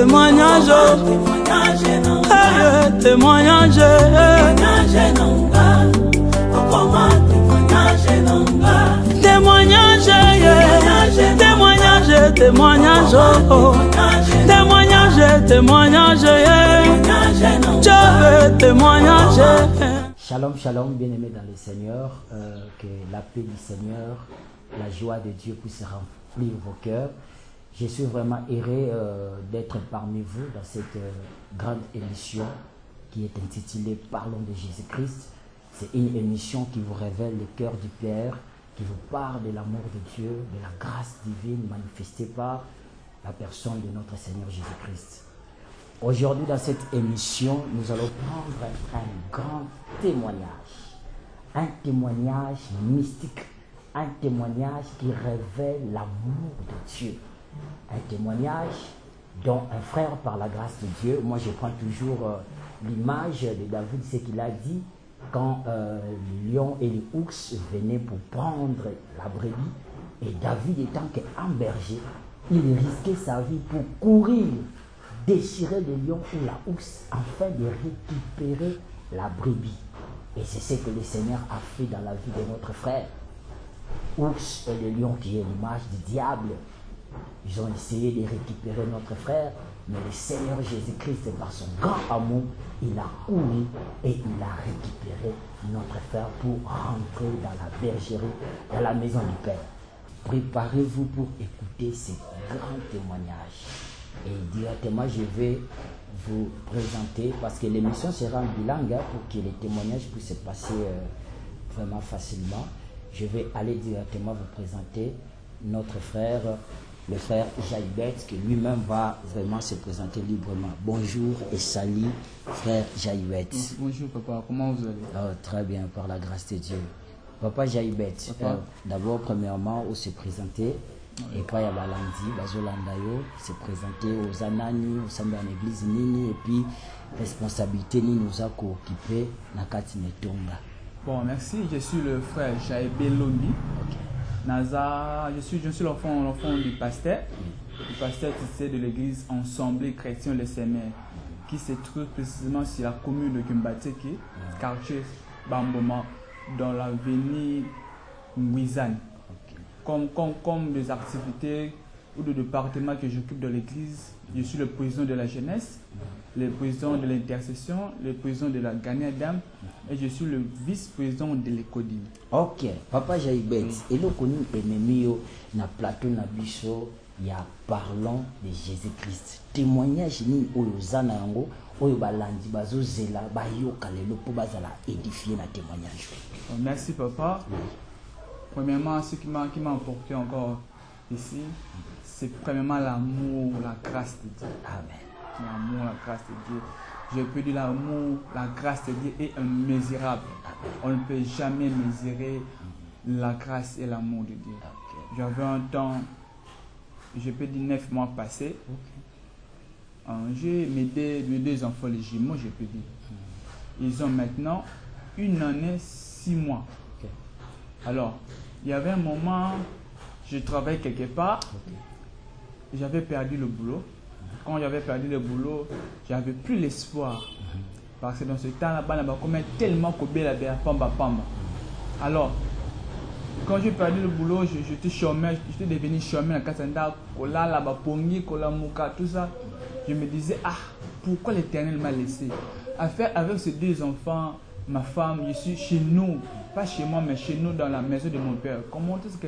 témoignage, témoignage, témoignage, témoignage, témoignage, témoignage, témoignage, je veux témoignage. Shalom, shalom, bien-aimés dans le Seigneur, que la paix du Seigneur, la joie de Dieu puisse remplir vos cœurs. Je suis vraiment heureux d'être parmi vous dans cette grande émission qui est intitulée Parlons de Jésus-Christ. C'est une émission qui vous révèle le cœur du Père, qui vous parle de l'amour de Dieu, de la grâce divine manifestée par la personne de notre Seigneur Jésus-Christ. Aujourd'hui, dans cette émission, nous allons prendre un grand témoignage mystique, un témoignage qui révèle l'amour de Dieu, un témoignage dont un frère, par la grâce de Dieu, moi je prends toujours l'image de David, ce qu'il a dit quand les lions et les ours venaient pour prendre la brebis, et David étant qu'un berger, il risquait sa vie pour courir, déchirer le lion ou la ours afin de récupérer la brebis. Et c'est ce que le Seigneur a fait dans la vie de notre frère. Ours et le lion qui est l'image du diable, ils ont essayé de récupérer notre frère, mais le Seigneur Jésus-Christ, par son grand amour, il a couru et il a récupéré notre frère pour rentrer dans la bergerie, dans la maison du Père. Préparez-vous pour écouter ce grand témoignage. Et directement, je vais vous présenter, parce que l'émission sera en bilingue pour que les témoignages puissent se passer vraiment facilement. Je vais aller directement vous présenter notre frère, le frère Jaïbet, qui lui-même va vraiment se présenter librement. Bonjour et salut, frère Jaïbet. Bonjour papa, comment vous allez? Très bien, par la grâce de Dieu. Papa Jaïbet, d'abord, premièrement, on se présenter. Et puis, il y a Balandi, Bazolandayo, se présenter aux Anani, au Samba en église Nini, et puis, responsabilité nous a occupé Nakati Netonga. Bon, merci, je suis le frère Jaïbet Londi. Naza, je suis l'enfant du pasteur. Le pasteur de l'église Ensemble Chrétien Le Sémère, qui se trouve précisément sur la commune de Kumbateke, quartier Bamboma, dans l'avenue Mouizane. Comme des activités ou de départements que j'occupe dans l'église, je suis le président de la jeunesse, le président de l'intercession, le président de la gagnée d'âme et je suis le vice-président de l'Ecodine. Ok, Papa Jaïbet, et nous connaissons ennemi na plateau na biso ya parlons de Jésus-Christ. Témoignage ni oyozana yango oyo balandi bazozela bayoka lelo po bazala édifier na témoignage. Merci papa. Premièrement, ce qui m'a emporté encore ici, c'est premièrement l'amour, la grâce de Dieu. Amen. L'amour, la grâce de Dieu. Je peux dire l'amour, la grâce de Dieu est immesurable. On ne peut jamais mesurer la grâce et l'amour de Dieu. J'avais un temps, je peux dire 9 mois passés. J'ai mes deux enfants, les jumeaux, je peux dire. Ils ont maintenant 1 année, 6 mois. Alors, il y avait un moment, je travaillais quelque part, j'avais perdu le boulot. Quand j'avais perdu le boulot, j'avais plus l'espoir. Parce que dans ce temps-là, on m'a tellement coupé la pamba. Alors, quand j'ai perdu le boulot, j'étais chômeur, j'étais devenu chômeur à Katanda, Kola, la Bapongi, Kola Mouka, tout ça. Je me disais, pourquoi l'Éternel m'a laissé? Avec ces 2 enfants, ma femme, je suis chez nous, pas chez moi, mais chez nous dans la maison de mon père. Comment est-ce que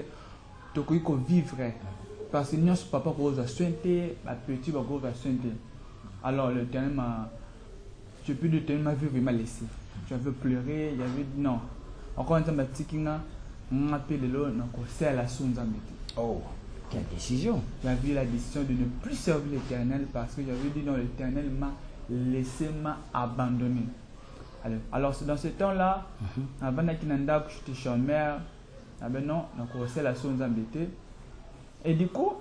tu peux vivre? Parce que nous, papa, va soigner, ma petite va soigner. Alors, l'Éternel m'a, je peux dire, l'Éternel m'a vu, il m'a laissé. J'avais pleuré, j'avais dit non. Encore une fois, ma petite kinga, on appelle le lot, on à la sonde. Oh, quelle décision! J'avais la décision de ne plus servir l'Éternel parce que j'avais dit non, l'Éternel m'a laissé, m'a abandonné. Alors dans ce temps-là, avant que j'étais chômeur, non, on a la sonde embêtée. Et du coup,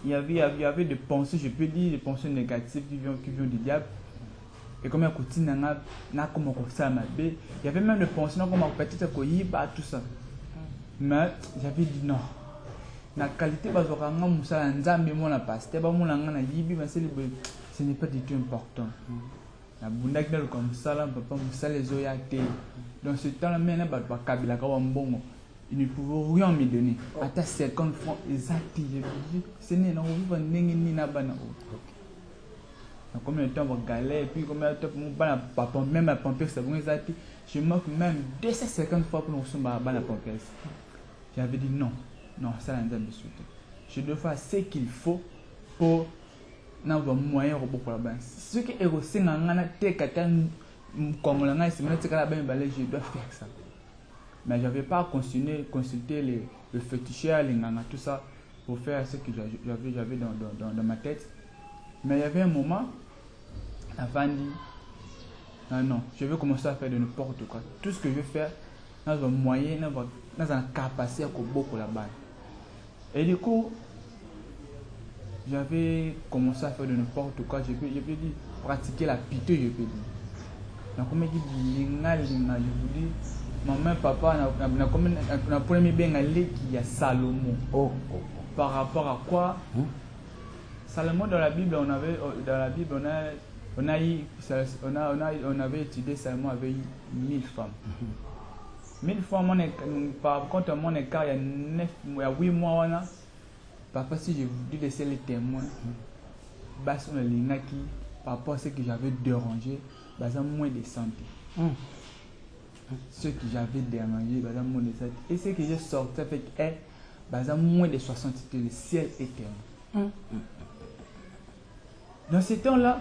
il y avait des pensées, je peux dire, des pensées négatives qui viennent du diable. Et comme il y avait même des pensées comme peut-être tout ça. Mais j'avais dit non. la qualité ce n'est pas du tout important. La bundak del comme ça là papa musa les oyate. Dans ce temps là maintenant ba kabila ka wambongo. Ils ne pouvaient rien me donner. À ta 50 francs exact, ce n'est pas ni na bana. Donc combien de temps on galère et puis combien de temps mon bana papa même à pomper ça bon exact. Je manque même 250 fois pour nous sommes bana pomper. J'avais dit non. Non, ça n'a pas de suite. Je dois faire ce qu'il faut pour n'avoir moyen de pour la base. Ce qui est aussi dans la tête comme on a je dois faire ça. Mais je n'avais pas consulté le féticheur, les ngana, tout ça, pour faire ce que j'avais dans ma tête. Mais il y avait un moment, avant de dire, non, je vais commencer à faire de n'importe quoi. Tout ce que je vais faire, dans un moyen, dans une capacité à beaucoup là-bas. Et du coup, j'avais commencé à faire de n'importe quoi. Je peux dire, pratiquer la pitié, je peux dire. Donc, comme je dis, je vous dis, maman, papa, on a premier bien aller qui a Salomon. Par rapport à quoi? Salomon dans la Bible, on avait étudié Salomon avec 1000 femmes. 1000 femmes, par contre, mon écart, il y a 8 mois, papa, si je vous dis laisser les témoins, par rapport à ce que j'avais dérangé, moins de santé. Ce que j'avais dérangé, moins de santé. Et ce que j'ai sorti avec elle, moins de 60, le ciel est témoin. Dans ce temps-là,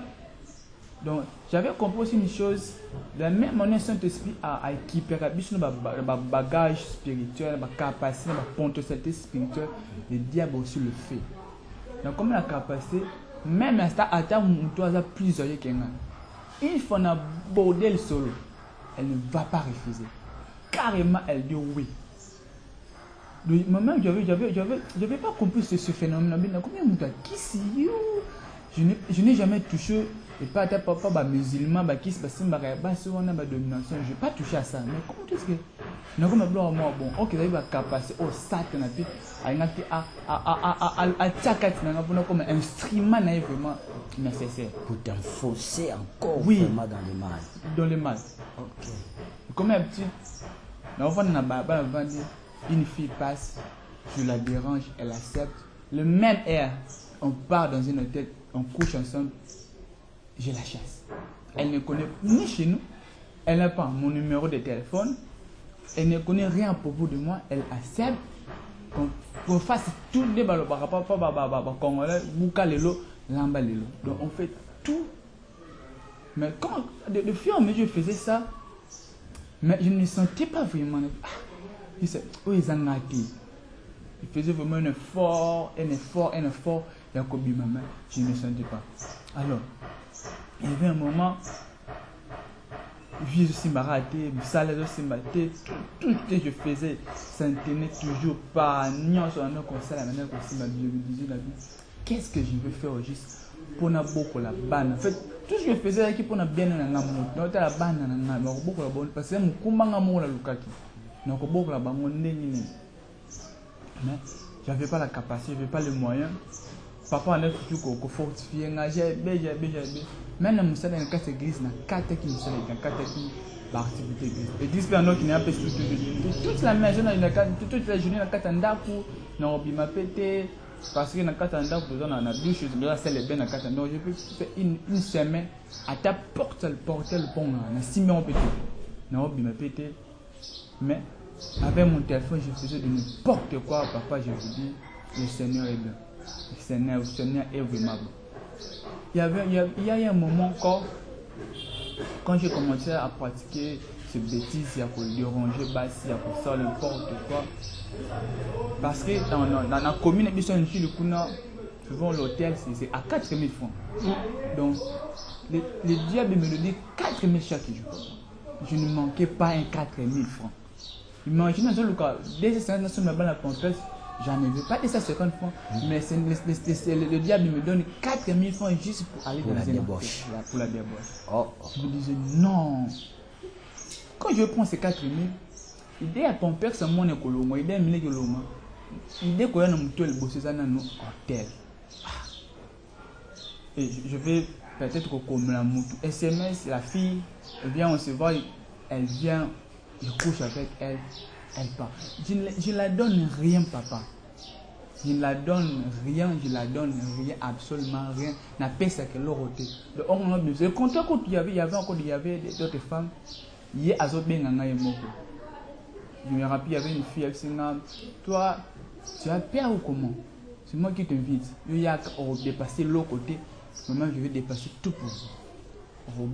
donc j'avais compris aussi une chose, de la même manière Saint-Esprit a équipé nos bagages spirituels, nos capacités, nos potentialités spirituelles, le diable aussi le fait. Donc comme la capacité, même à ta toi plusieurs quelqu'un. Une fois qu'on a abordé le solo, elle ne va pas refuser. Carrément, elle dit oui. Moi-même, j'avais pas compris ce phénomène. Combien de temps qui c'est je n'ai jamais touché, et pas ta papa musulman, qui se passe, domination. Je n'ai pas touché à ça. Mais comment est-ce que. Non, comme bon, ok, vous avez la capacité, Satan, à tchakat, comme instrument vraiment nécessaire. Pour t'enfoncer encore vraiment dans le mal. Dans le mal. Ok. Comme un petit. Une fille passe, je la dérange, elle accepte. Le même air, on part dans une hôtel, on couche ensemble, je la chasse. Elle ne connaît ni chez nous, elle n'a pas mon numéro de téléphone, elle ne connaît rien à propos de moi, elle accepte qu'on fasse tout les balles par rapport à Congolais, Bouka Lelo, Lamba Lelo. Donc on fait tout. Mais quand de fur et à mesure je faisais ça, mais je ne me sentais pas vraiment. Je disais, oh, ils ont raté. Il faisait vraiment un effort, Jacobi, maman, je ne me sentais pas. Alors, il y avait un moment, je suis raté, ça les aussi raté, tout ce que je faisais, ça ne tenait toujours pas. Nous sur un conseil, la manière qu'on s'est dit, qu'est-ce que je veux faire au juste pour n'a beaucoup la banne. En fait, tout ce que je faisais, c'est pour n'a bien un amour. Donc, la banne, n'a beaucoup la bonne, parce que c'est mon combat amour la Lukaki. Donc, beaucoup la banne, mais j'avais pas la capacité, j'avais pas les moyens. Papa on a toujours qu'on fortifie, j'ai même le musée dans le cas église, na 4 qui nous sont dans 4 qui l'activité église. Église puis un autre qui n'a pas toute la maison dans la toute la journée dans 4 ndaku, na obima pété parce que dans 4 ndaku on a deux choses, là c'est les bien dans 4 ndaku. Je peux faire une semaine à ta porte le pont na 6 mois pété. Na obima pété. Mais avec mon téléphone, je faisais de n'importe quoi, papa, je vous dis, le Seigneur est bien. Le Seigneur est vraiment bon. Il y a un moment encore, quand j'ai commencé à pratiquer ces bêtises, il y a pour déranger, il y a pour ça, n'importe quoi. Parce que dans la commune, souvent l'hôtel, c'est à 4 000 francs. Donc, le diable me le dit 4 000 chaque jour. Je ne manquais pas un 4 000 francs. Imaginez le cas, dès que c'est la pompeuse, j'en avais pas 250 francs, mais le diable me donne 4 000 francs juste pour aller dans la débauche. Pour la débauche. Je me disais non. Quand je prends ces 4 000, il dit à ton père, c'est mon écolo, il dit à mon écolo. Dès qu'on a un moto, le bosser ça dans nos hôtels. Et je vais peut-être comme la moto. SMS, la fille, elle vient, on se voit, elle vient, je couche avec elle, elle part. Je ne la donne rien, papa. Je ne la donne rien, absolument rien. N'a pas ça que l'autre. Le contraire, quand il y avait d'autres femmes, il y a bien un je me rappelle, il y avait une fille, elle s'est dit, toi, tu as peur ou comment? C'est moi qui t'invite. Il y a dépasser l'autre côté, maintenant je vais dépasser tout pour vous.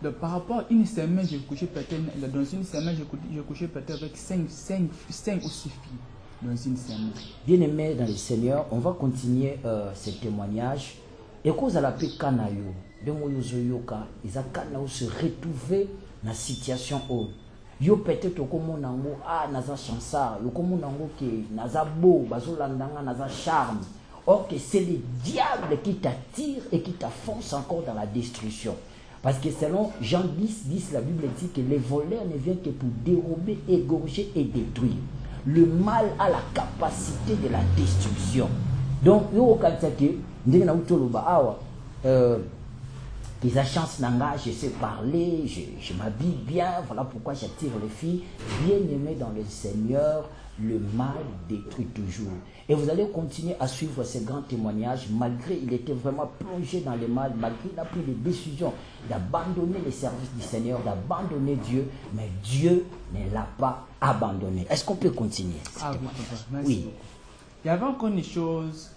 Donc, par rapport à une semaine, j'ai couché peut-être, dans une semaine, j'ai couché peut-être avec 5 ou 6 filles. Dans une semaine. Bien-aimés dans le Seigneur, on va continuer ce témoignage. Et cause à la paix Kanayo, de Moyozoyoka, ils ont se retrouver dans la situation où yo peut-être comme nango naza chansard, yo comme nango que naza beau, bazolandanga naza charme. Or que c'est le diable qui t'attire et qui t'enfonce encore dans la destruction. Parce que selon Jean 10, la Bible dit que les voleurs ne viennent que pour dérober, égorger et détruire. Le mal a la capacité de la destruction. Donc, ils ont chance d'engagement, je sais parler, je m'habille bien, voilà pourquoi j'attire les filles. Bien aimées dans le Seigneur, le mal détruit toujours. Et vous allez continuer à suivre ces grands témoignages, malgré il était vraiment plongé dans le mal, malgré il a pris des décisions d'abandonner les services du Seigneur, d'abandonner Dieu, mais Dieu ne l'a pas abandonné. Est-ce qu'on peut continuer? Ah oui, papa, merci. Oui. Il y avait encore une chose,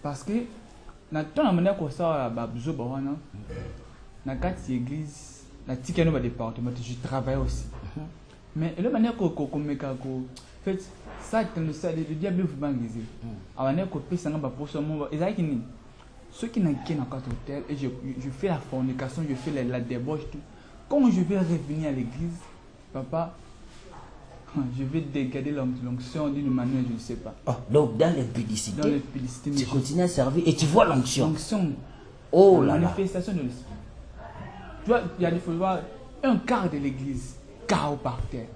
parce que dans la manière qu'on sort à Babzo Bawana, dans la église, dans le département, je travaille aussi. Mais la manière qu'on fait, ça, le diable vous bangiser. La manière qu'on peut s'en aller pour ce moment, ceux qui n'ont qu'un hôtel, et je fais la fornication, je fais la débauche, tout. Quand je vais revenir à l'église, papa, je vais dégager l'onction d'une manière, je ne sais pas. Oh, donc dans l'impudicité, tu continues à servir et tu vois l'onction. L'onction. Oh la là là. manifestation de l'esprit. Tu vois, il y a des fois, voir un quart de l'église, chaos par terre.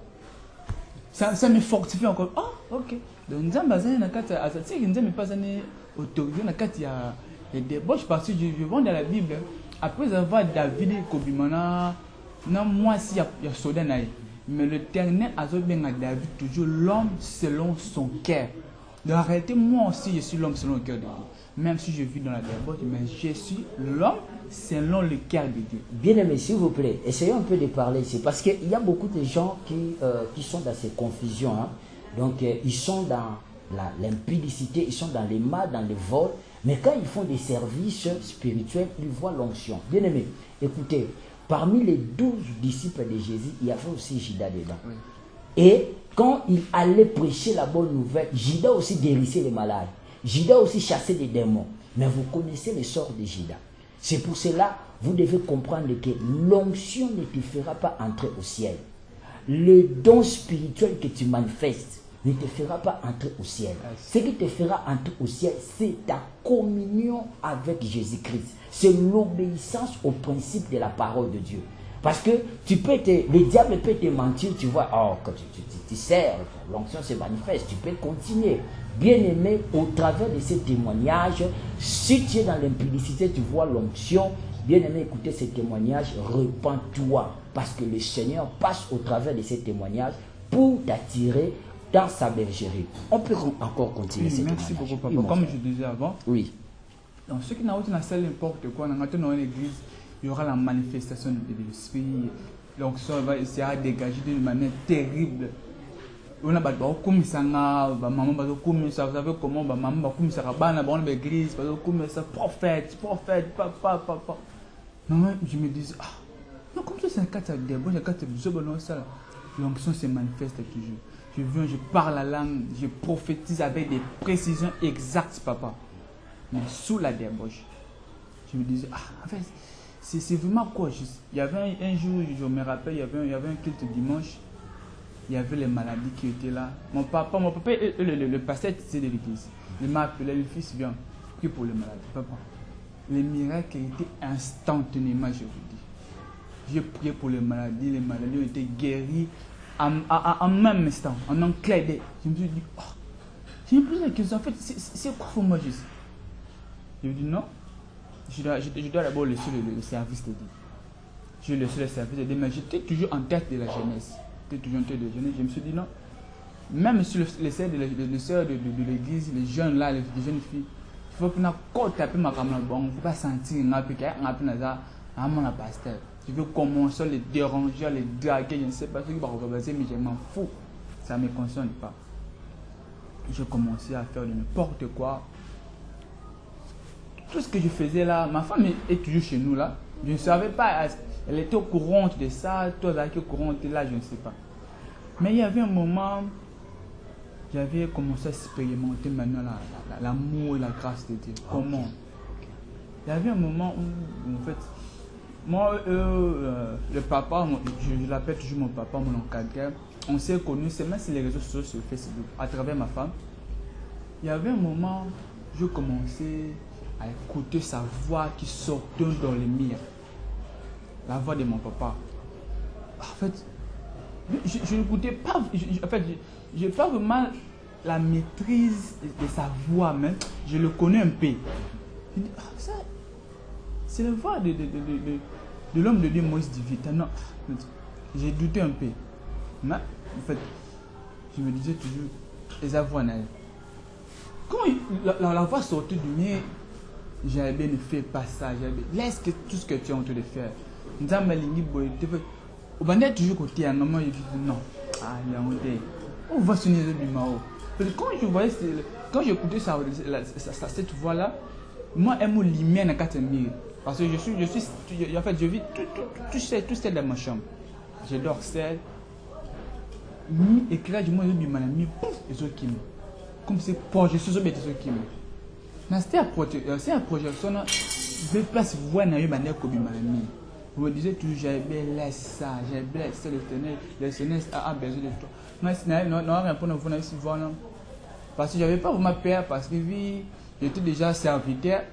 Ça me fortifie encore. Oh, ok. Donc, nous avons besoin de autorisé il y a des débauches parce que je vois dans la Bible, après avoir David et Kobimana, non, moi, si il y a Sodenaï. Mais l'Éternel a bien à David toujours l'homme selon son cœur. En réalité, moi aussi, je suis l'homme selon le cœur de Dieu. Même si je vis dans la débauche, mais je suis l'homme selon le cœur de Dieu. Bien aimé, s'il vous plaît, essayons un peu de parler ici. Parce qu'il y a beaucoup de gens qui sont dans ces confusions. Hein. Donc, ils sont dans l'impudicité, ils sont dans les mal, dans les vols. Mais quand ils font des services spirituels, ils voient l'onction. Bien aimé, écoutez, parmi les 12 disciples de Jésus, il y avait aussi Judas dedans. Oui. Et quand il allait prêcher la bonne nouvelle, Judas aussi guérissait les malades. Judas aussi chassait des démons. Mais vous connaissez le sort de Judas. C'est pour cela, vous devez comprendre que l'onction ne te fera pas entrer au ciel. Le don spirituel que tu manifestes ne te fera pas entrer au ciel. Ce qui te fera entrer au ciel, c'est ta communion avec Jésus-Christ. C'est l'obéissance au principe de la parole de Dieu. Parce que le diable peut te mentir, tu vois, quand tu sers, l'onction se manifeste, tu peux continuer. Bien aimé, au travers de ces témoignages, si tu es dans l'impudicité, tu vois l'onction, bien aimé, écoutez ces témoignages, repens-toi. Parce que le Seigneur passe au travers de ces témoignages pour t'attirer dans sa bergerie. On peut encore continuer ces témoignages. Merci beaucoup, papa. Oui, comme je disais avant, oui. Donc, ceux qui n'ont pas salle n'importe quoi, dans l'église, il y aura la manifestation de l'esprit. L'onction va essayer de dégager d'une manière terrible. On a comme ça, maman, vous savez comment maman, comme ça, dans l'église, comme ça, prophète, papa. Non, je me dis, non, comme ça, c'est un cas de débauche, c'est un cas de ça. L'onction se manifeste toujours. Je viens, je parle la langue, je prophétise avec des précisions exactes, papa. Mais sous la débauche. Je me disais, en fait, c'est vraiment quoi? Il y avait un jour, je me rappelle, il y avait un culte dimanche. Il y avait les maladies qui étaient là. Mon papa le pasteur était de l'église. Il m'a appelé, le fils, viens, prie pour les maladies. Papa, les miracles étaient instantanément, je vous dis. J'ai prié pour les maladies ont été guéries en même instant, en un clair d'œil, je me suis dit, oh, j'ai posé la question, en fait, c'est quoi pour moi juste? Je me dis non, je dois d'abord laisser le service de Dieu. Je laissé le service de Dieu, mais j'étais toujours en tête de la jeunesse. J'étais toujours en tête de la jeunesse. Je me suis dit non, même sur les sœurs de l'église, les jeunes là, les jeunes filles, il faut que nous taper ma caméra, bon, on ne peut pas sentir un pasteur. Je veux commencer à les déranger, à les draguer, je ne sais pas ce qui va se mais je m'en fous. Ça ne me concerne pas. Je commençais à faire de n'importe quoi. Tout ce que je faisais là, ma femme est toujours chez nous là. Je ne savais pas, elle était au courant de ça, toi qui es au courant de là, je ne sais pas. Mais il y avait un moment, j'avais commencé à expérimenter maintenant l'amour et la grâce de Dieu. Comment? Il y avait un moment où, en fait, moi, le papa, je l'appelle toujours mon papa, mon encadreur, on s'est connus, c'est même sur les réseaux sociaux, sur Facebook, à travers ma femme. Il y avait un moment, je commençais à écouter sa voix qui sortait dans les murs. La voix de mon papa. En fait, je n'écoutais pas, je n'ai pas vraiment la maîtrise de sa voix, mais je le connais un peu. Je dis, ça, c'est la voix de l'homme de Dieu Moïse Divite. Non, j'ai douté un peu. Mais, en fait, je me disais toujours, et sa voix, quand la voix sortait du mien, j'avais bien ne fais pas ça, laisse tout ce que tu es en train de faire. Nous avons dit, toujours côté, non, il dit non. Ah, il y a honte. On va sonner du mao. Quand j'écoutais cette voix-là, moi, elle me limait dans 4 murs. Parce que en fait, je vis tout seul dans ma chambre. Je dors seul. Ni éclairage, moi, je dis, mon ami, pouf, les autres qui me. Comme c'est pour je suis obéi les autres qui me. Mais c'est un projet, je ne peux pas se voir dans une manière comme mon ami. Vous me disiez toujours, j'ai blessé ça, j'ai blessé le Seigneur a besoin de toi. Mais non, rien pour nous voir. Parce que je n'avais pas vraiment peur, parce que j'étais déjà serviteur.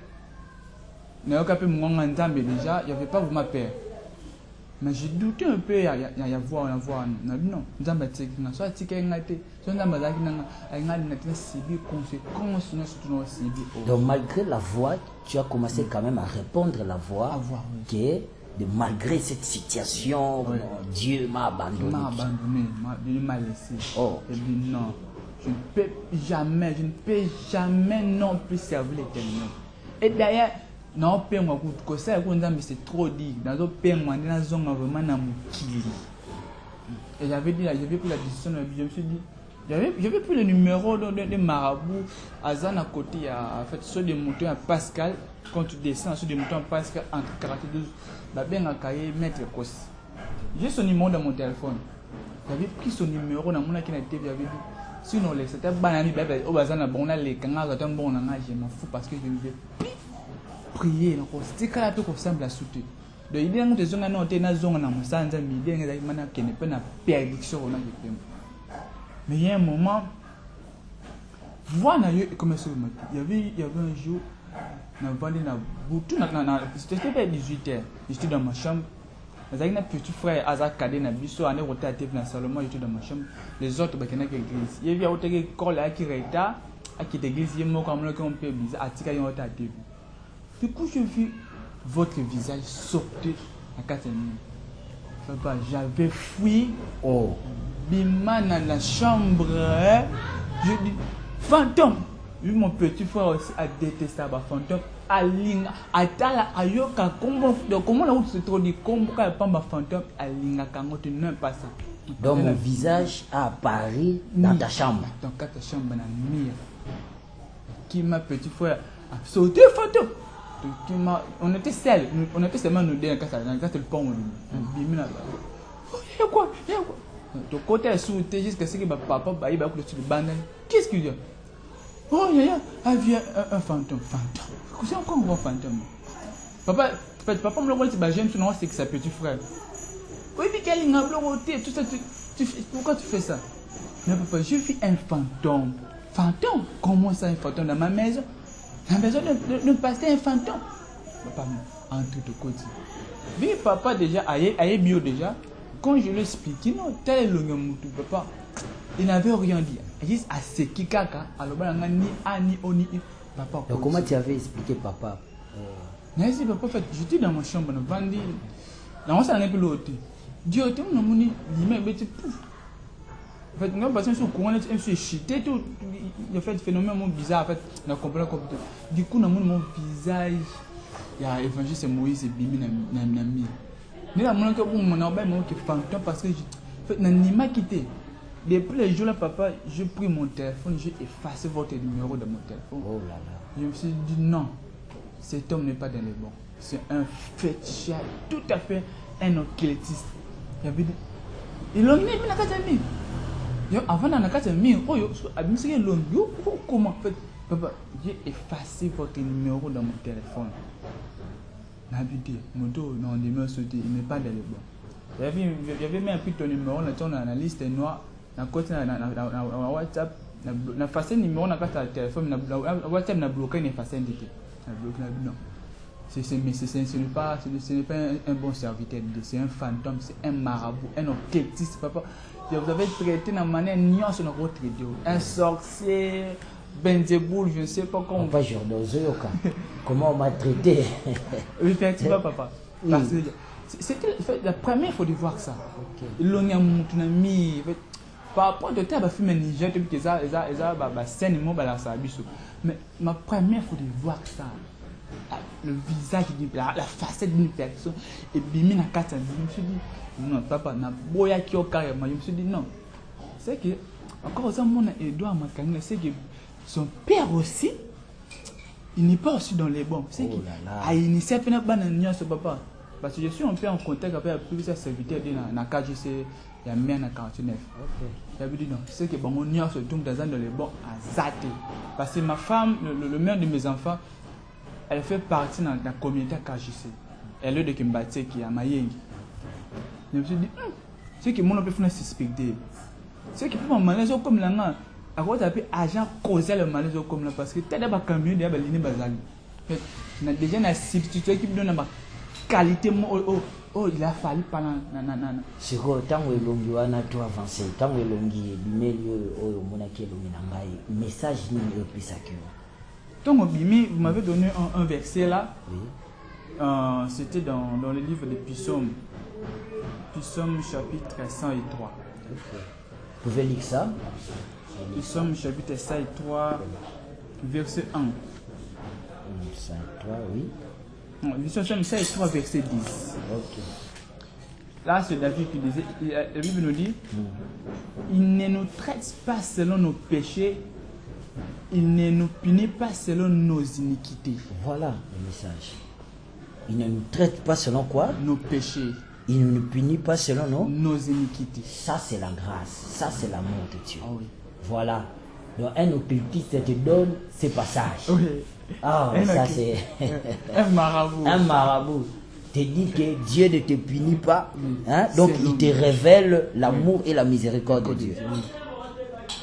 Je n'avais pas déjà, je n'avais pas vraiment peur. Mais j'ai douté un peu, il y a voir. Non, nous avons dit que nous donc malgré la voix, tu as commencé quand même à répondre la voix que malgré cette situation, oui. Dieu m'a abandonné. Dieu m'a laissé. Oh. Et dit non, je ne peux jamais non plus servir l'Éternel. Et d'ailleurs, non, c'est trop dit. Dans le père, vraiment et j'avais dit, j'avais pris la décision, je me suis dit, j'avais pris le numéro de marabout, à Zan à côté, en fait, sur des moutons à Pascal, quand tu descends sur des moutons à Pascal, entre 42, la bien à cahier, maître Kos. J'ai son numéro dans mon téléphone. J'avais pris son numéro dans mon qui j'avais dit, sinon, c'était banani, au bazar, bon, les canards, je m'en fous parce que je me dis, prier, c'était quand même plus simple à soutenir. De l'idée que les gens ont été dans la zone, mais il y a un moment, voilà, comme ça, il y avait un jour, c'était vers 18h, j'étais dans ma chambre. J'ai un petit frère, Azak Kadé, on est roté dans Salomon, j'étais dans ma chambre. Les autres, il y a l'église. Il y a une école qui est là, qui est l'église, il y a un peu bizarre, à du coup, je vis votre visage sortir à 4 minutes. J'avais fui. Oh. Bima dans la chambre. Je dis, fantôme. Vu mon petit frère aussi a détesté le fantôme. Alinga. Atala ayoka. Comment la route se trouve dit, comment pas le fantôme. Alinga kango tu n'aimes pas ça. Donc mon visage a apparu dans ta chambre. Dans ta chambre, dans le mur. Qui m'a petit frère a sauté fantôme. On était seuls, on était seulement nous deux dans le pont. Il y a quoi? De côté est sauté jusqu'à ce que papa va sur le banane. Qu'est-ce qu'il y a? Oh, il y a un fantôme. C'est encore un fantôme. Papa me l'a dit, j'aime ce nom, c'est que sa petit frère. Oui, mais quel est tout ça? Pourquoi tu fais ça? Mais papa, je vis un fantôme. Fantôme? Comment ça, un fantôme dans ma maison? La maison de passer un fantôme. Papa, entre de côté. Oui, papa déjà, aïe bio déjà. quand je lui ai expliqué, non, tel est le Nyamutu, papa, il n'avait rien dit. Juste à ce qui caca, alors ni a ni o ni papa. Donc comment tu avais expliqué papa? Merci papa, en fait, j'étais dans ma chambre, dans le dans mon salon, l'autre. Dieu, tu m'as dit, il m'a dit, pouf. En fait, nous passons sur le courant, je suis chité, tout. Il y a fait un phénomène bizarre, en fait, on a compris. Du coup, dans mon visage, il y a l'évangile Moïse et Bimi Nami. Mais là, mon qui est fantôme parce que je n'ai pas quitté. Depuis le jour là, papa, j'ai pris mon téléphone, j'ai effacé votre numéro de mon téléphone. Oh là là. Je me suis dit non, cet homme n'est pas dans les bons. C'est un féticheur, tout à fait un occultiste. Il avait dit, il l'a mis dans la académie. Avant dans la académie, comment fait, papa, j'ai effacé votre numéro dans mon téléphone. N'habitez, mon dos, non, il m'a sauté, il n'est pas dans les bons. Il y avait mis un peu ton numéro dans la liste noire. Na côté na WhatsApp na facile numéro na carte téléphone na WhatsApp na bloqué na facile ndité na bloqué non ce n'est pas un bon serviteur, c'est un fantôme, c'est un marabout, un occultiste papa. Vous avez traité de manière nuance sur notre traité un sorcier Benzeboul, je ne sais pas comment. Papa comment on m'a traité? Oui, effectivement papa. Parce que c'était la première fois de voir ça. L'on a mis par rapport à ta fille Niger depuis que ça scène mais ma première fois de voir ça, le visage la facette d'une personne et bimi na kata, je me suis dit non papa na boya qui au carrément, je me suis dit non, c'est que encore ça mon Edouard Makanga, c'est que son père aussi il n'est pas aussi dans les bons, c'est que a initié à bananier ce papa parce que je suis un peu en contact avec plusieurs serviteurs dans KGC. Il y a bien à 49. Il a dit non, c'est que bon, on y a ce tombe dans les bons à Zate. Parce que ma femme, le mère de mes enfants, elle fait partie de la communauté KGC. Elle est de Kimbati qui est à Mayeng. Je me suis dit, c'est que mon oncle fait suspecter. C'est que pour mon malaise comme là, à quoi t'appelles agent causé le malaise comme là parce que t'as d'abord camion de la ligne basale. On a déjà une substitution qui me donne ma qualité. Oh, il a fallu pendant nanana. C'est quoi tant que l'ongi wana tout avancé, tant que l'ongi milieu au monaki l'ongi nangai message ni le plus sacré. Donc Bimi, vous m'avez donné un verset là. Oui. C'était dans le livre de Psaume. Psaume chapitre 103. Okay. Vous pouvez lire ça? Psaume chapitre 103 verset 1. 103, oui. Psaume 103 verset 10. Ok. Là, c'est David qui disait, la Bible nous dit, il ne nous traite pas selon nos péchés, il ne nous punit pas selon nos iniquités. Voilà le message. Il ne nous traite pas selon quoi? Nos péchés. Il ne nous punit pas selon nos iniquités. Ça, c'est la grâce. Ça, c'est l'amour de Dieu. Ah oui. Voilà. Donc, un occultiste te donne ces passages. Oui. Ah, ça, c'est... un marabout. Un marabout te dit que Dieu ne te punit pas. Hein? Donc, il te révèle l'amour et la miséricorde de Dieu.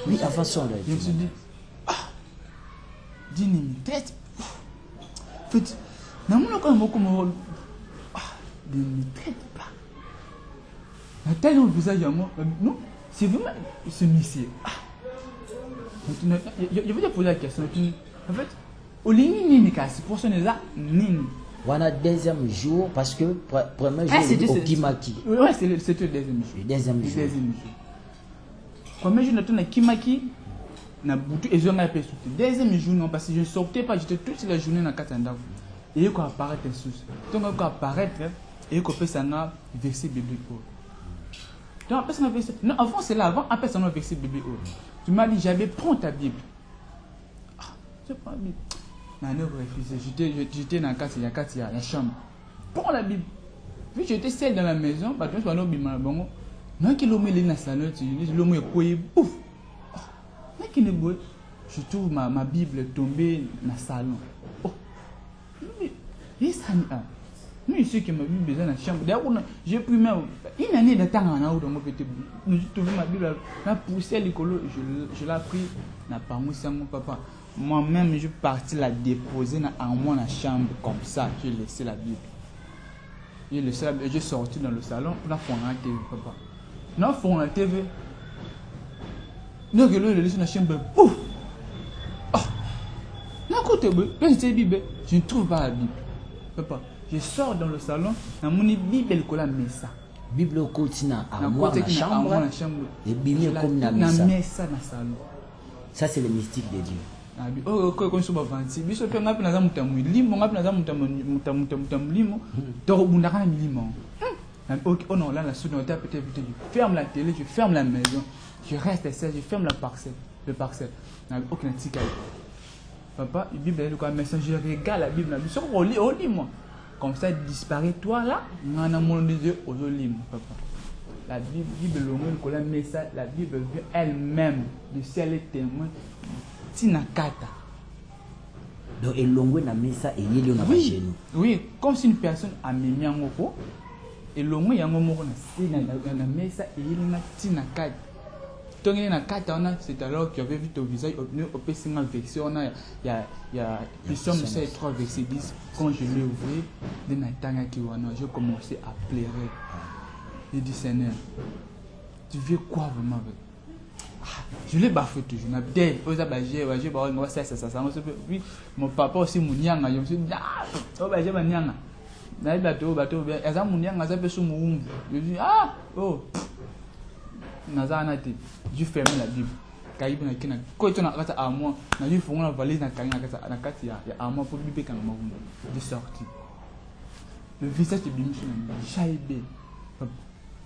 Oui, avançons. Je me suis dit, Dieu ne me traite pas. En fait, ne me traite pas. Non, c'est vraiment ce monsieur. Je vais te poser la question. En fait, au limite, c'est pour ce n'est là, voilà, deuxième jour, parce que premier jour, c'était au Kimaki. Oui, c'était le deuxième jour. Le deuxième jour. Premier jour, on a Kimaki, on a Boutou et je n'ai pas sauté. Deuxième jour, non, parce que je ne sortais pas, j'étais toute la journée dans Katanda. Et il y a apparaître un souci. Donc, il y a apparaître, et il y a fait ça dans verset biblique. Donc, après, ça m'a verset. Non, avant, c'est là, avant, après, ça m'a verset biblique. Tu m'as dit, j'avais prends ta Bible. Je prends la Bible. J'étais dans la chambre. Prends la Bible. Puis j'étais seul dans la maison, parce que je suis allé au Bima. Non, qui l'homme est dans le salon, l'homme est couillé, pouf. Je trouve ma Bible tombée dans le salon. Oh, mais ça n'est pas. Que ma Bible est dans la chambre. D'ailleurs, j'ai pris une année de temps en haut dans mon petit bout. J'ai trouvé ma Bible, la poussée à l'école, je l'ai pris, n'a pas moussé mon papa. Moi-même, je suis parti la déposer dans la chambre comme ça. J'ai laissé la Bible. J'ai sorti dans le salon pour la faire la TV, papa. Non, faire la TV. Non, que le laisse dans la chambre. Pouf! Ah! Non, écoute, je ne trouve pas la Bible. Papa, je sors dans le salon, dans mon Bible, elle colle à Messa. Bible au côté armoire dans la chambre. Et Bible comme dans la Messa dans le salon. Ça, c'est le mystique de Dieu. Oh, quand on se bat, si biso pe ngapi naza mutamu limo ngapi naza mutamu limo to bundaka na milimo. OK, oh non, là la soude peut-être je ferme la télé, je ferme la maison, je reste ici, je ferme la parcelle, le parcelle. OK, na tika. Papa, la Bible est le message, je regarde la Bible, je au lit moi. Comme ça disparaît toi là, ngana mon Dieu au lit papa. La Bible le message, la Bible vient elle-même du ciel est témoin. Tinakata. Donc, et l'ongwe na mesa et yeli on a chez nous. Oui, comme si une personne a mis un mot et l'ongwe yango moko na mesa et yeli na tinakata. Donc il na kata c'est alors que tu avais vu ton visage au pessinga verset on a il y a Psaume 3 verset 10 quand je l'ai ouvert de natanga ki wana j'ai commencé à pleurer. J'ai dit Seigneur, tu veux quoi vraiment avec? Je l'ai bafoué toujours. Oui, mon papa aussi mon nyanga. Je me suis dit oh bah j'ai ma nyanga. Bateau. Eza mon nyanga ça peut sous mon. Je dis ah oh. Naza anati. Je ferme la Bible. Kaïb na kina. Quand tu na kata à moi, na je fais une valise na kanya na kati ya à moi pour Bible quand moi. Je sorti. Le visage de Bible sur chaibé.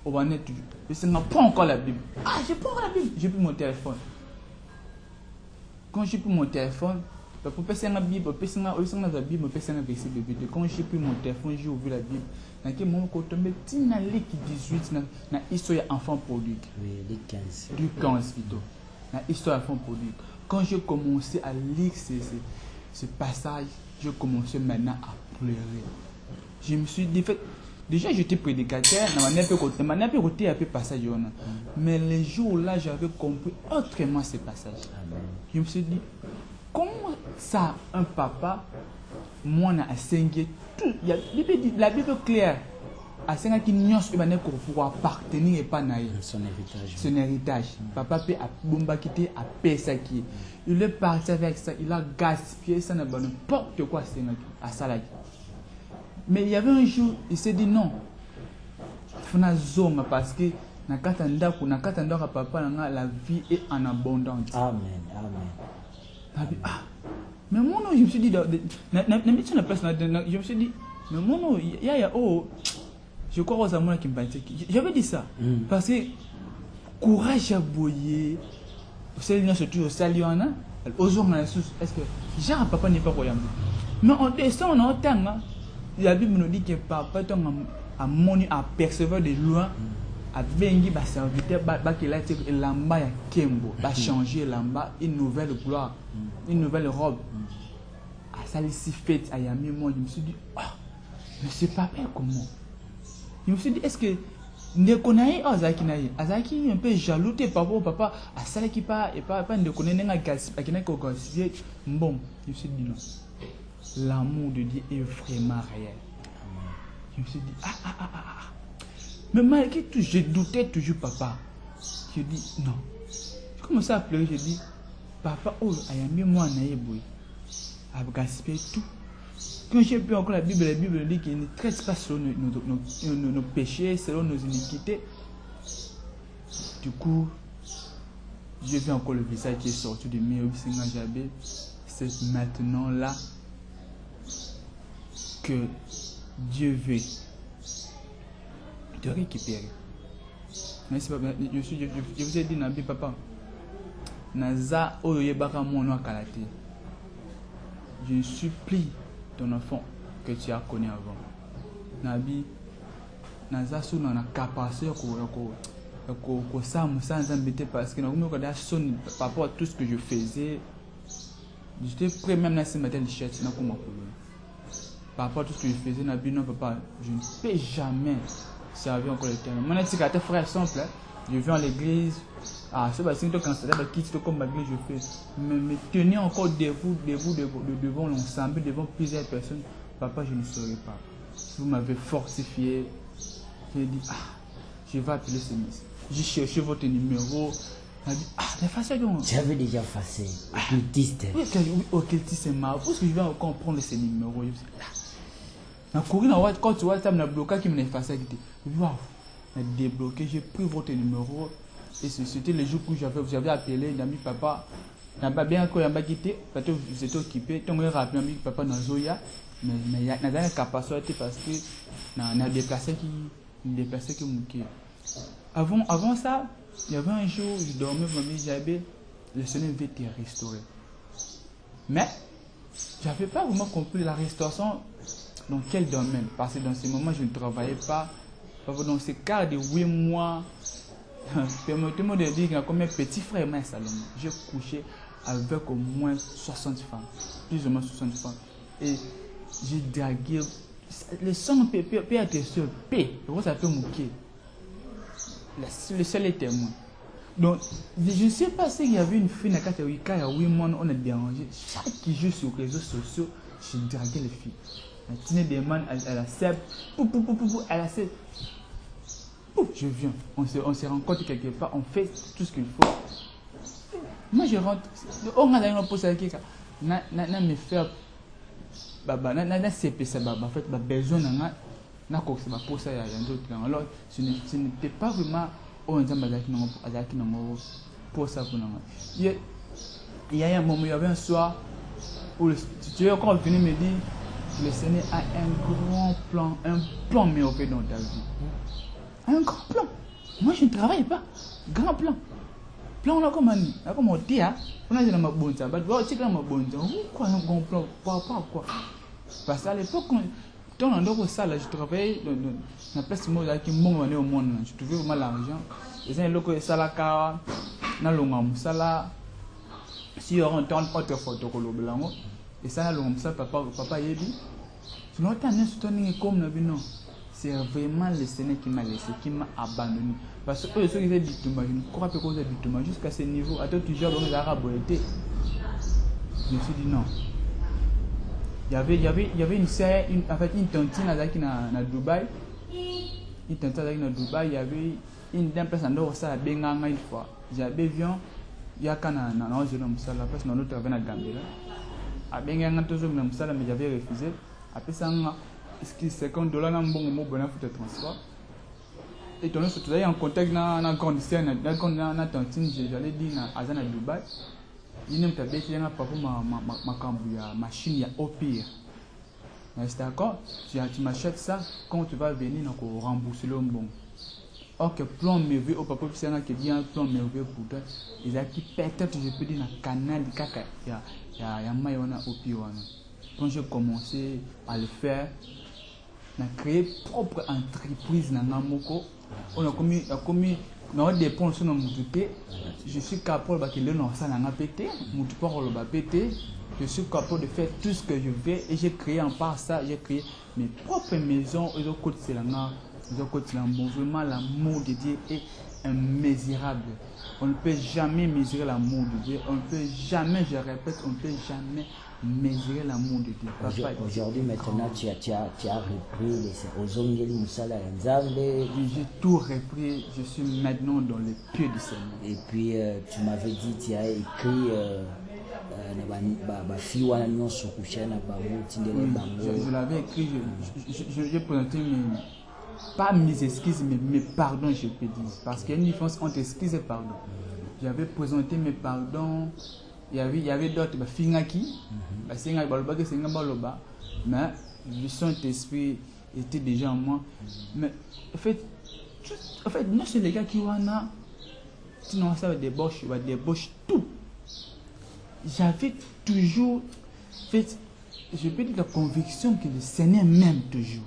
On va net toujours. Je n'ai pas encore la Bible. Ah, j'ai pas encore la Bible. J'ai pris mon téléphone. Quand j'ai pris mon téléphone, pour passer la Bible, pour passer la Bible, pour passer la verset de Bible. Quand j'ai pris mon téléphone, j'ai ouvert la Bible. Dans quel moment quand on met Tina Lick 18 dans l'histoire enfant produit. Oui, les 15. Du 15 plutôt. Dans l'histoire enfant produit. Quand j'ai commencé à lire ce passage, j'ai commencé maintenant à pleurer. Je me suis dit, déjà j'étais prédicateur, de manière peu côté un peu passage. Mais les jours-là, j'avais compris autrement ce passage. Je me suis dit, comment ça, un papa, moi, a enseigné tout. La Bible claire, a enseigné qu'il n'y a pas pour appartenir et pas naïf. Son héritage. Papa peut bomba quitter à pesa qui. Il est parti avec ça, il a gaspillé ça n'importe quoi à Salaki. Mais il y avait un jour, il s'est dit non. Il faut zone parce que nakatanda papa la vie est en abondance. Amen. Mais moi je me suis dit je me suis dit mais moi oh je crois aux amours qui me battent. J'avais dit ça parce que courage à boyer. C'est une surtout au saliona. Aux hommes est-ce que j'ai un papa n'est pas royal. Mais on descend en temps. La Bible nous dit que papa a moni à percevoir de loin a bengi ba serviteur ba qu'il a été lamba ya kembo ba changer lamba une nouvelle gloire une nouvelle robe à ça si fête à yami moi je me suis dit mais c'est pas bien comment je me suis dit est-ce que ne connaît azaki un peu jaloux tes papa à ça qui pas et pas ne connaît nga gaspiller qui n'a qu'au gaspiller bon je me suis dit non. L'amour de Dieu est vraiment réel. Je me suis dit, Mais malgré tout, je doutais toujours, papa. Je dis, non. Je commençais à pleurer, je dis, papa, oh, ayami moi naïboui. A gaspillé tout. Quand j'ai pu encore la Bible dit qu'il ne traite pas selon nos péchés, selon nos iniquités. Du coup, j'ai vu encore le visage qui est sorti de mes Jabé. C'est maintenant là que Dieu veut te récupérer. Merci papa. Je vous ai dit Nabi papa. Naza oye baka mono kalate. Je supplie ton enfant que tu as connu avant. Nabi Naza sous na capacité ko ça sans embêter parce que nous regarde son papa tout ce que je faisais. J'étais prêt même à ce matin de chercher na comment par rapport à tout ce que je faisais, Nabi, non, papa, je ne peux jamais servir encore l'Éternel. Mon étiquette frère simple, je viens à l'église, c'est parce que quand c'est comme l'église, je fais. Mais me tenir encore devant l'ensemble, devant plusieurs personnes, papa, je ne saurais pas. vous m'avez fortifié. J'ai dit, je vais appeler ce monsieur. J'ai cherché votre numéro. Il a dit, t'as effacé donc. Tu avais déjà effacé. Occultiste. Oui, occultiste, c'est marrant. Parce que je vais encore prendre ce numéro. Je me suis dit, quand tu vois, ça m'a bloqué, qui m'a effacé. Je me dit, débloqué, j'ai pris votre numéro. Et c'était le jour où j'avais appelé, j'ai mis papa. Il n'a pas bien quand il m'a quitté, parce que vous étiez occupé. Donc, il a rappelé papa dans Zoya. Mais il y a une capacité parce que il y a des personnes qui m'ont. Avant ça, il y avait un jour, je dormais, j'avais le Seigneur veut te restaurer. Mais, je n'avais pas vraiment compris la restauration dans quel domaine. Parce que dans ces moments, je ne travaillais pas. Dans ces cas de 8 mois, permettez-moi de dire qu'il y a comme un petit frère, mais Salomon. J'ai couché avec au moins 60 femmes. Plus ou moins 60 femmes. Et j'ai dragué. Le sang peut être sur P. Ça peut mouquer. Le seul est témoin. Donc, je ne sais pas s'il y avait une fille dans la il y a 8 mois, on a dérangé. Chaque jour sur les réseaux sociaux, je draguais les filles. Elle tenait des mains, elle accepte. Elle accepte. Je viens. On se rencontre quelque part, on fait tout ce qu'il faut. Moi, je rentre. On a un poste avec quelqu'un. Na me faire. Na CPC, en fait, besoin na quoi que c'est pour ça, il y a d'autres. Alors, ce n'était pas vraiment. On a pour ça. Il y a un moment, il y avait un soir où tu es encore venu me dire le Seigneur a un plan merveilleux dans ta vie. Un grand plan. Moi, je ne travaille pas. Grand plan. Plan, on a comme on dit, on a dit ma bonne ça. Quoi un grand plan? Quoi? Parce qu'à l'époque, dans l'endroit où ça, je travaillais dans la place qui est au monde. Je trouvais vraiment l'argent. Et c'est un local de Salaka, dans le Sala. Si on entend autre photo que le blanc, et ça, papa Yebi. Sinon, tu as un comme non. C'est vraiment le Seigneur qui m'a laissé, qui m'a abandonné. Parce que ceux qui étaient victimes, je ne crois pas qu'ils étaient victimes jusqu'à ce niveau. Attends, tu joues dans les Arabes. Je me suis dit non. Il y avait une tantine à Dubaï. Une tantine à Dubaï, il y avait une place en dehors, ça a bien gagné une fois. J'avais vu, il y a qu'un an, je ne sais pas, parce que nous travaillons à Gambie. A bien gagné toujours, mais j'avais refusé. Après ça, $50 dans bon mot bon de transport. Et donc tu es en contact dans la grande scène, dans la tantine, j'allais dire à Dubaï. Il n'aime pas bien ma machine, il y a au pire. C'est d'accord, tu m'achètes ça, quand tu vas venir, on va rembourser le bon. Or que plan merveilleux, au papa qui dit un plan merveilleux pour toi, il a qui peut-être, je peux dire, dans le canal, il y a Mayona au pire. Quand j'ai commencé à le faire, on a créé propre entreprise dans Namoko. On a commis dans des dépenses sur notre pété. Je suis capable de faire ça dans pété. Mon pété. Je suis capable de faire tout ce que je veux et j'ai créé en part ça, j'ai créé mes propres maisons. Et au côté vraiment l'amour de Dieu est immesurable. On ne peut jamais mesurer l'amour de Dieu. On ne peut jamais, je répète, on ne peut jamais mesurer l'amour de Dieu. Aujourd'hui, maintenant, tu as repris aux Ongeli Moussala Nzambe. J'ai tout repris. Je suis maintenant dans les pieds du Seigneur. Et puis, tu m'avais dit, tu as écrit. Je l'avais écrit, j'ai présenté pas mes excuses, mais mes pardons, je peux dire. Parce qu'il y a une différence entre excuses et pardon. J'avais présenté mes pardons. Il y avait d'autres, mais le Saint-Esprit était déjà en moi. Mais en fait, non, c'est les gars qui ont sinon ça va débaucher tout. J'avais toujours fait, je peux dire la conviction que le Seigneur m'aime toujours.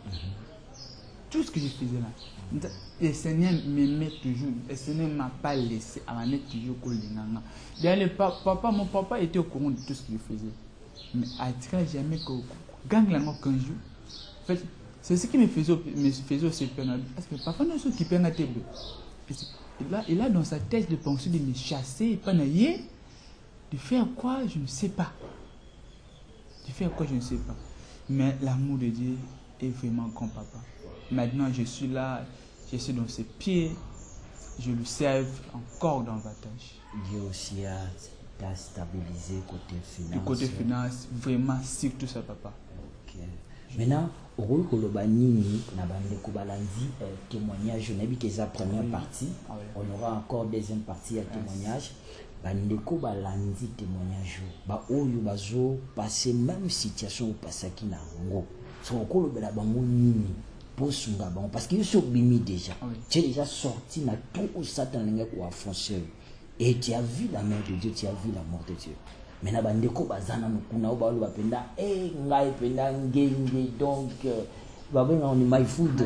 Tout ce que je faisais là, le Seigneur m'aimait toujours. Le Seigneur ne m'a pas laissé à m'amener toujours au Linganga. D'ailleurs, mon papa était au courant de tout ce que je faisais. Mais à tirer jamais que gang la mort qu'un jour. En fait, c'est ce qui me faisait aussi peur. Parce que papa n'a pas qui perd la tête. Il a dans sa tête de penser de me chasser, pas naïe. De faire quoi, je ne sais pas. Mais l'amour de Dieu est vraiment grand, papa. Maintenant, je suis là, je suis dans ses pieds, je lui serve encore davantage. Dieu aussi t'a stabilisé côté finance. Du côté finance, vraiment, surtout ça, papa. Ok. Maintenant, au Kolobani, témoignage, on a vu que c'est la première partie. On aura encore deuxième partie à témoignage. Bandeko balandi témoignage. Ba oyo bazo passer même situation au pasaki na ngo. So okolo bela bango nini posunga bango parce que yo bimi déjà. Tu es déjà sorti na tout où Satan lenge ko foncer. Et tu as vu la main de Dieu, tu as vu la mort de Dieu. Maintenant bandeko bazana mukuna o ba lo bapenda ngai penda ngenge donc ba benga on my food.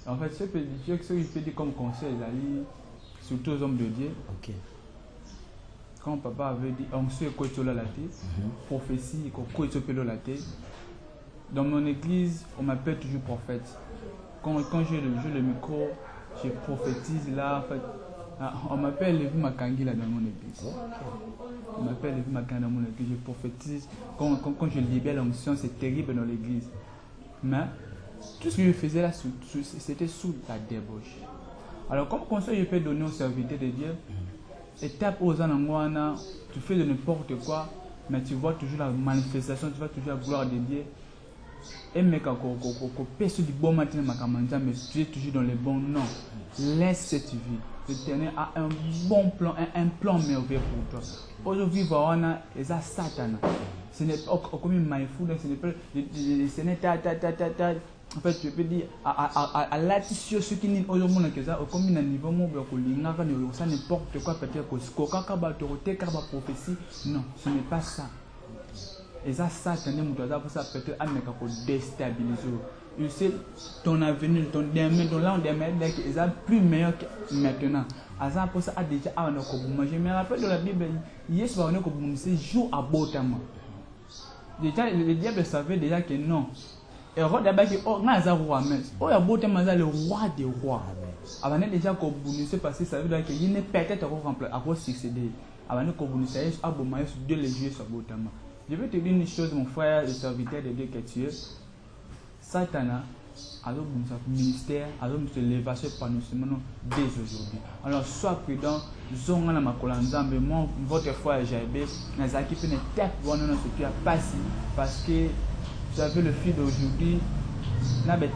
En fait, ce que je peux dire comme conseil, surtout aux hommes de Dieu. Ok. Quand papa avait dit, on sait quoi tu as la tête, prophétie, quoi tu as la tête. Dans mon église, on m'appelle toujours prophète. Quand j'ai le micro, je prophétise là. En fait, on m'appelle Lévi Makangi là dans mon église. On m'appelle Lévi Makangi dans mon église. Je prophétise. Quand je libère l'onction, c'est terrible dans l'église. Mais tout ce que je faisais là, c'était sous la débauche. Alors, comme conseil, je peux donner aux serviteurs de Dieu, étape aux anangwana, tu fais de n'importe quoi, mais tu vois toujours la manifestation, tu vois toujours la gloire de Dieu. Et mais quand tu du bon matin, mais tu es toujours dans les bons noms. Laisse cette vie. L'Éternel a un bon plan, un plan merveilleux pour toi. Aujourd'hui, voilà, et ça, Satan. Ce n'est pas comme une mindful, ce n'est pas en fait, je peux dire, à l'attitude, ceux qui n'y ont pas de ça, comme il y a un niveau où ça n'importe quoi, peut-être que ce prophétie, non, ce n'est pas ça. Et ça, Satan, ça peut-être déstabiliser. Tu sais, ton avenir, ton demain, ton lendemain, ils sont plus meilleurs que maintenant. Ça, pour ça, déjà, je me rappelle de la Bible, c'est jour à Botama. Déjà, le diable savait déjà que non. Et roi d'abord qui oh n'a pas roi mais oh il y a beau temps le roi des rois avant déjà qu'on bonus passé ça veut dire qu'il n'est peut-être à succéder avant qu'on bonus ça a bon maïs de les jouer sur beau temps. Je vais te dire une chose mon frère le serviteur de Dieu que tu es Satan alors bon ministère alors nous l'élévation par nous dès aujourd'hui. Alors sois prudent zonga na makola nzambe moi votre foi j'avais nazaki pe ne tête bonne non ce qui a passé parce que vous savez le fil d'aujourd'hui, peut-être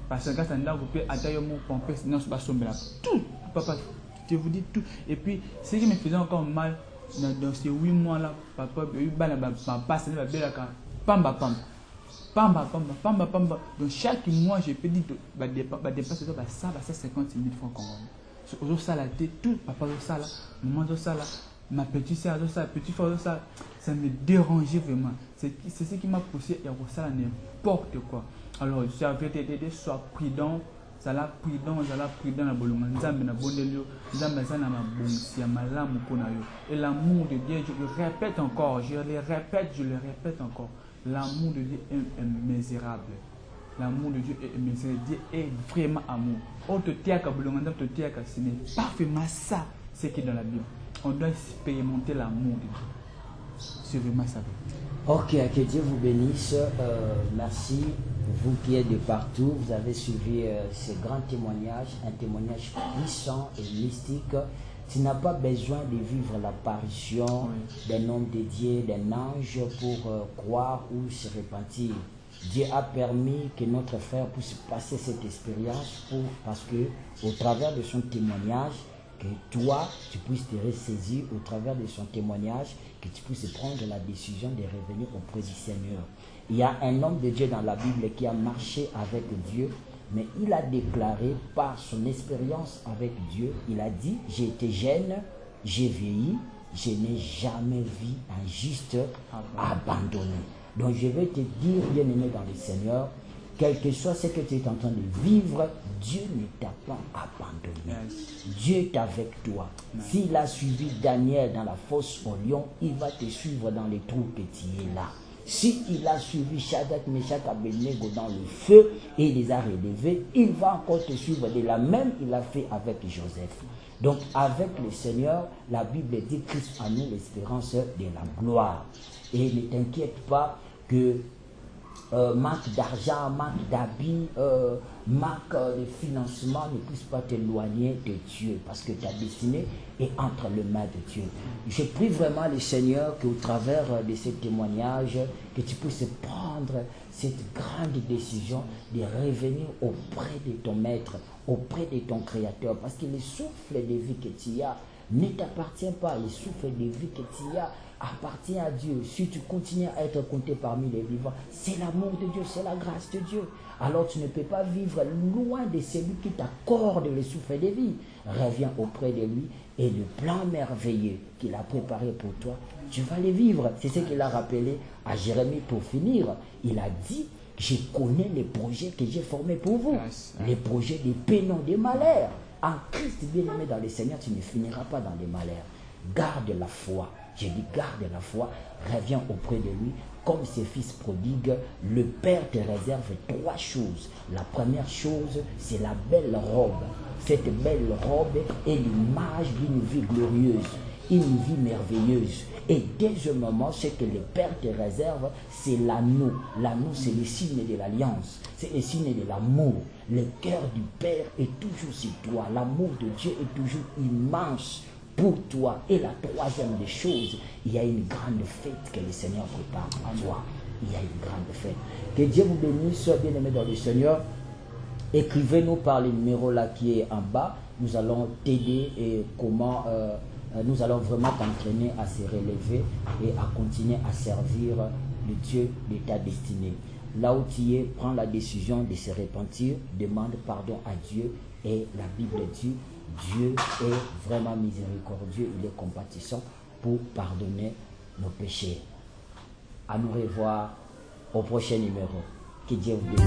parce que quand vous pouvez attendre mon pompé, non c'est pas sombre tout, papa, je vous dis tout. Et puis ce qui me faisait encore mal dans ces 8 mois là, papa, passe pamba. Donc chaque mois je peux dire dépasser ça 50 000 francs congolais. Aujourd'hui ça la tête tout, papa ça là, maman ça là. Ma petite soeur, petit frère, ça me dérangeait vraiment. C'est ce qui m'a poussé à faire n'importe quoi. Alors, je suis dit, sois prudent, ça la prudent, la bolonga, nzambe na bondelio, nzambe ça na mabonsi ya malamu pona yo. Et l'amour de Dieu, je le répète encore, je le répète encore. L'amour de Dieu est misérable. L'amour de Dieu est misérable. Dieu est vraiment amour. Oh, te tiaka bolonga, te tiaka, ce n'est parfaitement ça, ce qui est dans la Bible. On doit expérimenter l'amour de Dieu. C'est vraiment ça. Ok, que Dieu vous bénisse. Merci. Vous qui êtes de partout, vous avez suivi ce grand témoignage, un témoignage puissant et mystique. Tu n'as pas besoin de vivre l'apparition d'un homme de Dieu, d'un ange pour croire ou se repentir. Dieu a permis que notre frère puisse passer cette expérience parce que, au travers de son témoignage, que toi, tu puisses te ressaisir au travers de son témoignage, que tu puisses prendre la décision de revenir auprès du Seigneur. Il y a un homme de Dieu dans la Bible qui a marché avec Dieu, mais il a déclaré par son expérience avec Dieu, il a dit, j'ai été jeune, j'ai vieilli, je n'ai jamais vu un juste abandonné. Donc je vais te dire, bien-aimé dans le Seigneur, quel que soit ce que tu es en train de vivre, Dieu ne t'a pas abandonné. Dieu est avec toi. S'il a suivi Daniel dans la fosse au lion, il va te suivre dans les trous que tu es là. S'il a suivi Shadrach, Meshach, Abednego dans le feu et il les a relevés, il va encore te suivre de la même qu'il a fait avec Joseph. Donc avec le Seigneur, la Bible dit Christ en nous l'espérance de la gloire. Et ne t'inquiète pas que manque d'argent, manque d'habits, manque de financement ne puisse pas t'éloigner de Dieu, parce que ta destinée est entre les mains de Dieu. Je prie vraiment le Seigneur qu'au travers de ce témoignage, que tu puisses prendre cette grande décision de revenir auprès de ton Maître, auprès de ton Créateur, parce que le souffle de vie que tu as ne t'appartient pas. Le souffle de vie que tu as appartient à Dieu. Si tu continues à être compté parmi les vivants, c'est l'amour de Dieu, c'est la grâce de Dieu. Alors tu ne peux pas vivre loin de celui qui t'accorde le souffle de vie. Reviens auprès de lui et le plan merveilleux qu'il a préparé pour toi, tu vas le vivre. C'est ce qu'il a rappelé à Jérémie pour finir. Il a dit: je connais les projets que j'ai formés pour vous, les projets de paix, non de malheur. En Christ bien-aimé dans le Seigneur, tu ne finiras pas dans les malheurs. Garde la foi. Je dis garde la foi, reviens auprès de lui. Comme ses fils prodigues, le Père te réserve 3 choses. La première chose, c'est la belle robe. Cette belle robe est l'image d'une vie glorieuse, une vie merveilleuse. Et deuxièmement, ce que le Père te réserve, c'est l'anneau. L'anneau, c'est le signe de l'alliance, c'est le signe de l'amour. Le cœur du Père est toujours sur toi. L'amour de Dieu est toujours immense pour toi. Et la troisième des choses, il y a une grande fête que le Seigneur prépare pour toi. Il y a une grande fête. Que Dieu vous bénisse, bien-aimés dans le Seigneur. Écrivez-nous par le numéro là qui est en bas. Nous allons t'aider et comment nous allons vraiment t'entraîner à se relever et à continuer à servir le Dieu de ta destinée. Là où tu es, prends la décision de se repentir, demande pardon à Dieu, et la Bible dit: Dieu est vraiment miséricordieux, il est compatissant pour pardonner nos péchés. À nous revoir au prochain numéro. Que Dieu vous bénisse.